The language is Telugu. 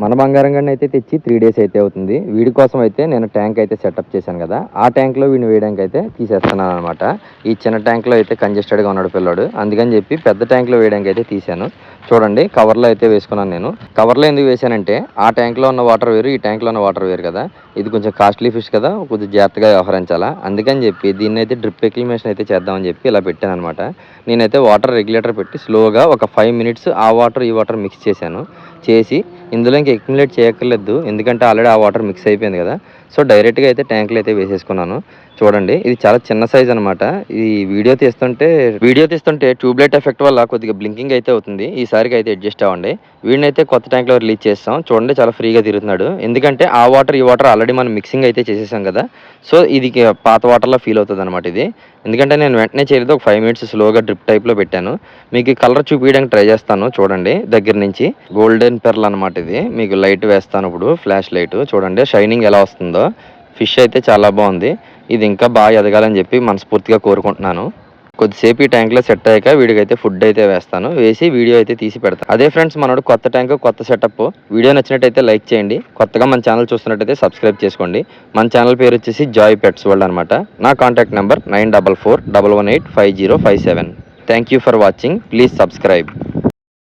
మన బంగారం గడిని అయితే తెచ్చి 3 డేస్ అయితే అవుతుంది. వీడి కోసం అయితే నేను ట్యాంక్ అయితే సెటప్ చేశాను కదా, ఆ ట్యాంక్లో వీడిని వేయడానికి అయితే తీసేస్తున్నాను అనమాట. ఈ చిన్న ట్యాంక్లో అయితే కంజెస్టెడ్గా ఉన్నాడు పిల్లోడు, అందుకని చెప్పి పెద్ద ట్యాంక్లో వేయడానికి అయితే తీశాను. చూడండి కవర్లో అయితే వేసుకున్నాను. నేను కవర్లో ఎందుకు వేసానంటే ఆ ట్యాంక్లో ఉన్న వాటర్ వేరు, ఈ ట్యాంక్లో ఉన్న వాటర్ వేరు కదా. ఇది కొంచెం కాస్ట్లీ ఫిష్ కదా, కొంచెం జాగ్రత్తగా వ్యవహరించాలా, అందుకని చెప్పి దీన్ని అయితే డ్రిప్ ఎక్లిమేషన్ అయితే చేద్దామని చెప్పి ఇలా పెట్టాను అనమాట. నేనైతే వాటర్ రెగ్యులేటర్ పెట్టి స్లోగా ఒక 5 మినిట్స్ ఆ వాటర్ ఈ వాటర్ మిక్స్ చేశాను. చేసి ఇందులో ఇంకా ఎక్యుములేట్ చేయక్కర్లేదు, ఎందుకంటే ఆల్రెడీ ఆ వాటర్ మిక్స్ అయిపోయింది కదా. సో డైరెక్ట్గా అయితే ట్యాంక్లో అయితే వేసేసుకున్నాను. చూడండి ఇది చాలా చిన్న సైజ్ అనమాట. ఈ వీడియో తీస్తుంటే ట్యూబ్లైట్ ఎఫెక్ట్ వల్ల కొద్దిగా బ్లింకింగ్ అయితే అవుతుంది. ఈసారికి అయితే అడ్జస్ట్ అవ్వండి. వీడినైతే కొత్త ట్యాంక్లో రిలీజ్ చేస్తాం. చూడండి చాలా ఫ్రీగా తిరుగుతున్నాడు, ఎందుకంటే ఆ వాటర్ ఈ వాటర్ ఆల్రెడీ మనం మిక్సింగ్ అయితే చేసేసాం కదా. సో ఇది పాత వాటర్లో ఫీల్ అవుతుంది అనమాట ఇది. ఎందుకంటే నేను వెంటనే చేయలేదు, ఒక 5 మినిట్స్ స్లోగా డ్రిప్ టైప్లో పెట్టాను. మీకు కలర్ చూపించడానికి ట్రై చేస్తాను. చూడండి దగ్గర నుంచి గోల్డెన్ పెర్ల్ అనమాట ఇది. మీకు లైట్ వేస్తాను ఇప్పుడు, ఫ్లాష్ లైట్ చూడండి షైనింగ్ ఎలా వస్తుందో. ఫిష్ అయితే చాలా బాగుంది. ఇది ఇంకా బాగా ఎదగాలని చెప్పి మనస్ఫూర్తిగా కోరుకుంటున్నాను. కొద్దిసేపు ఈ ట్యాంక్లో సెట్ అయ్యాక వీడికైతే ఫుడ్ అయితే వేస్తాను, వేసి వీడియో అయితే తీసి పెడతాను. అదే ఫ్రెండ్స్ మనోడు కొత్త ట్యాంక్ కొత్త సెటప్. వీడియో నచ్చినట్టయితే లైక్ చేయండి, కొత్తగా మన ఛానల్ చూస్తున్నట్టయితే సబ్స్క్రైబ్ చేసుకోండి. మన ఛానల్ పేరు వచ్చేసి జాయ్ పెట్స్ వరల్డ్ అనమాట. నా contact number 9441185057. Thank you for watching, please subscribe.